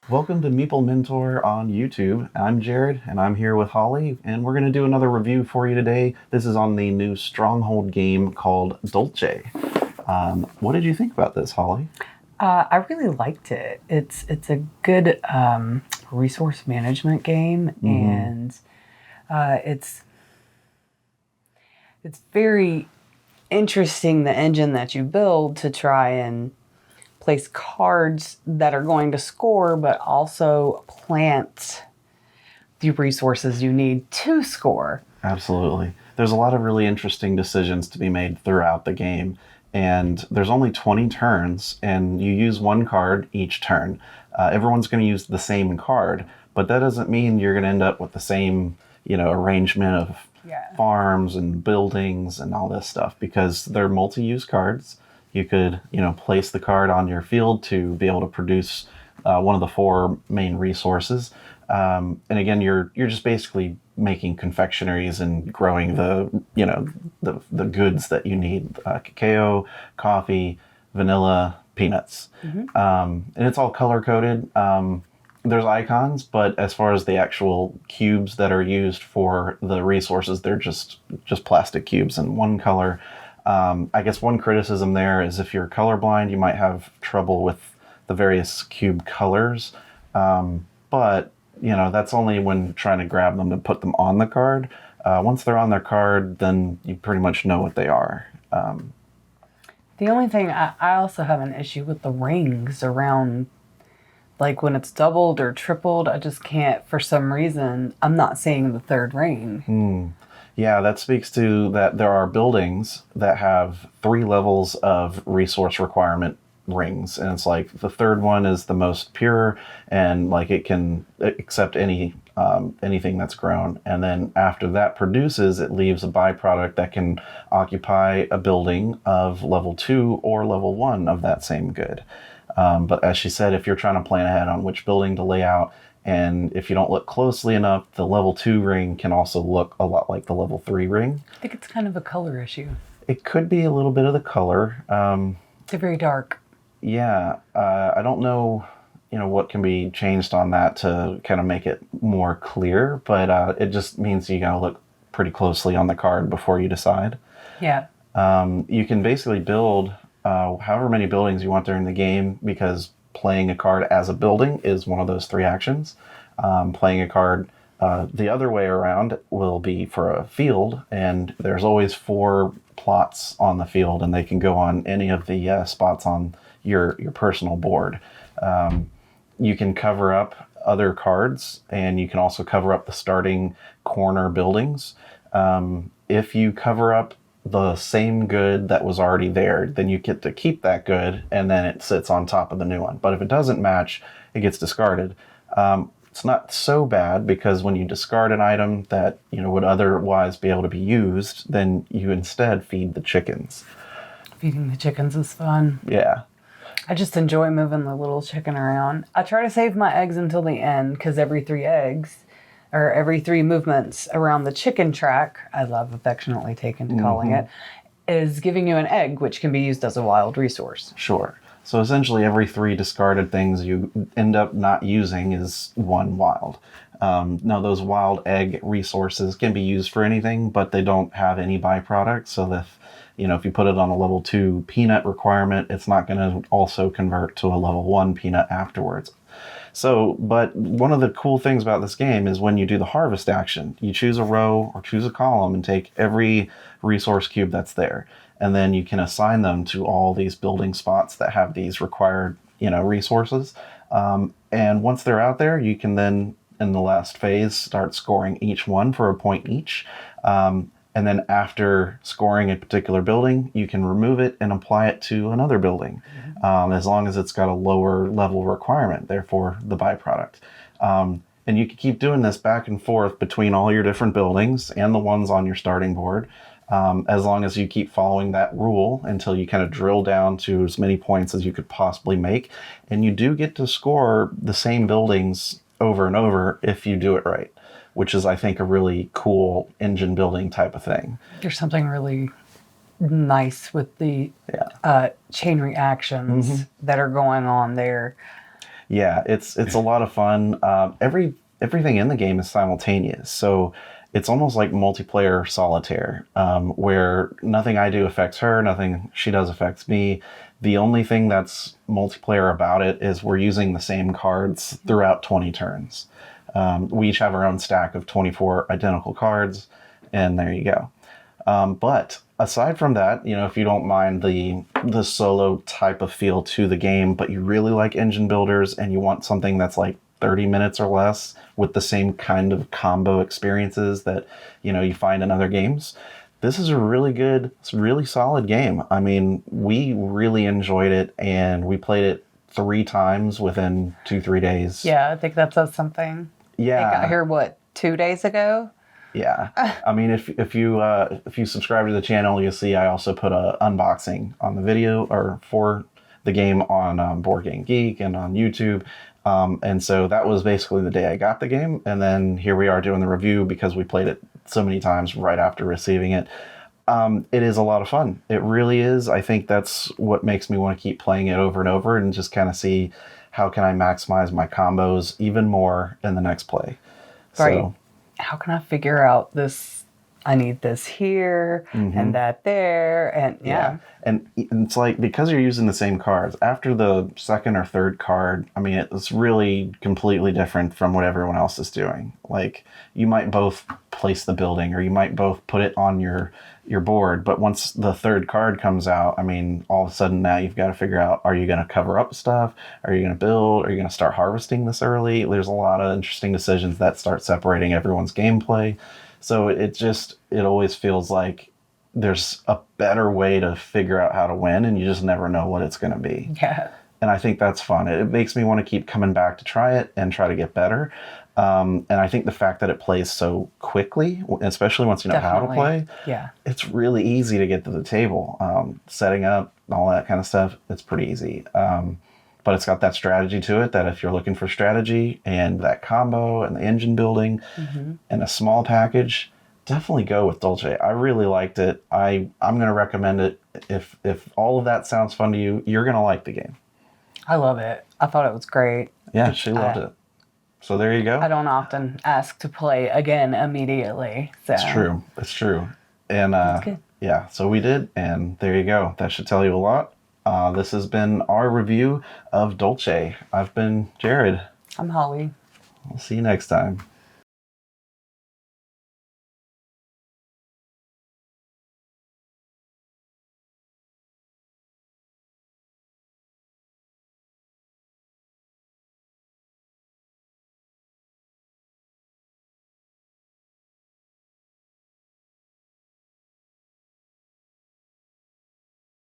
Welcome to Meeple Mentor on YouTube. I'm Jared, and I'm here with Holly, and we're going to do another review for you today. This is on the new Stronghold game called DULCE. What did you think about this, Holly? I really liked it. It's a good resource management game, and it's very interesting, the engine that you build to try and place cards that are going to score, but also plant the resources you need to score. Absolutely. There's a lot of really interesting decisions to be made throughout the game, and there's only 20 turns, and you use one card each turn. Everyone's going to use the same card, but that doesn't mean you're going to end up with the same, arrangement of farms and buildings and all this stuff, because they're multi-use cards. You could, place the card on your field to be able to produce one of the four main resources. And again, you're just basically making confectionaries and growing the goods that you need: cacao, coffee, vanilla, peanuts, and it's all color coded. There's icons, but as far as the actual cubes that are used for the resources, they're just plastic cubes in one color. I guess one criticism there is if you're colorblind, you might have trouble with the various cube colors. But, that's only when trying to grab them to put them on the card. Once they're on their card, then you pretty much know what they are. The only thing, I also have an issue with the rings around, like when it's doubled or tripled. I just can't, for some reason, I'm not seeing the third ring. Yeah, that speaks to that there are buildings that have 3 levels of resource requirement rings, and it's like the third one is the most pure, and like it can accept anything that's grown, and then after that produces, it leaves a byproduct that can occupy a building of level 2 or level 1 of that same good. But as she said, if you're trying to plan ahead on which building to lay out, and if you don't look closely enough, the level 2 ring can also look a lot like the level 3 ring. I think it's kind of a color issue. It could be a little bit of the color. They're very dark. Yeah, I don't know, what can be changed on that to kind of make it more clear, but it just means you gotta look pretty closely on the card before you decide. Yeah. You can basically build however many buildings you want during the game, because playing a card as a building is one of those 3 actions. Playing a card the other way around will be for a field, and there's always 4 plots on the field, and they can go on any of the spots on your personal board. You can cover up other cards, and you can also cover up the starting corner buildings. If you cover up the same good that was already there, then you get to keep that good, and then it sits on top of the new one. But if it doesn't match, it gets discarded. It's not so bad, because when you discard an item that would otherwise be able to be used, then you instead feed the chickens. Feeding the chickens is fun. Yeah. I just enjoy moving the little chicken around. I try to save my eggs until the end, because every 3 eggs, or every 3 movements around the chicken track, I love affectionately taken to calling it, is giving you an egg, which can be used as a wild resource. Sure. So essentially every 3 discarded things you end up not using is 1 wild. Now those wild egg resources can be used for anything, but they don't have any byproduct, so that if you put it on a level 2 peanut requirement, it's not going to also convert to a level 1 peanut afterwards. So, but one of the cool things about this game is when you do the harvest action, you choose a row or choose a column and take every resource cube that's there. And then you can assign them to all these building spots that have these required, resources. And once they're out there, you can then, in the last phase, start scoring each one for a point each. And then after scoring a particular building, you can remove it and apply it to another building, as long as it's got a lower level requirement, therefore the byproduct. And you can keep doing this back and forth between all your different buildings and the ones on your starting board, as long as you keep following that rule until you kind of drill down to as many points as you could possibly make. And you do get to score the same buildings over and over if you do it right, which is, I think, a really cool engine building type of thing. There's something really nice with the chain reactions that are going on there. Yeah, it's a lot of fun. Everything in the game is simultaneous, so it's almost like multiplayer solitaire, where nothing I do affects her, nothing she does affects me. The only thing that's multiplayer about it is we're using the same cards throughout 20 turns. We each have our own stack of 24 identical cards, and there you go. But aside from that, if you don't mind the solo type of feel to the game, but you really like engine builders and you want something that's like 30 minutes or less with the same kind of combo experiences that, you find in other games, this is a really good, it's a really solid game. I mean, we really enjoyed it and we played it 3 times within 2-3 days. Yeah, I think that says something. Yeah. I got here, 2 days ago? Yeah. I mean, if you subscribe to the channel, you'll see I also put a unboxing on the video or for the game on Board Game Geek and on YouTube. And so that was basically the day I got the game. And then here we are doing the review because we played it so many times right after receiving it. It is a lot of fun. It really is. I think that's what makes me want to keep playing it over and over and just kind of see how can I maximize my combos even more in the next play. Right. So, how can I figure out this? I need this here and that there. And yeah. And it's like, because you're using the same cards, after the second or third card, I mean, it's really completely different from what everyone else is doing. Like, you might both place the building or you might both put it on your board, but once the third card comes out, I mean, all of a sudden now you've got to figure out, are you going to cover up stuff? Are you going to build? Are you going to start harvesting this early? There's a lot of interesting decisions that start separating everyone's gameplay. So it always feels like there's a better way to figure out how to win, and you just never know what it's going to be. Yeah. And I think that's fun. It makes me want to keep coming back to try it and try to get better. And I think the fact that it plays so quickly, especially once you know how to play, it's really easy to get to the table. Setting up, all that kind of stuff, it's pretty easy. But it's got that strategy to it that if you're looking for strategy and that combo and the engine building and a small package, definitely go with Dulce. I really liked it. I'm going to recommend it. If all of that sounds fun to you, you're going to like the game. I love it. I thought it was great. Yeah, she loved it. So there you go. I don't often ask to play again immediately. So. It's true. And that's good. Yeah, so we did, and there you go. That should tell you a lot. This has been our review of Dulce. I've been Jared. I'm Holly. We'll see you next time.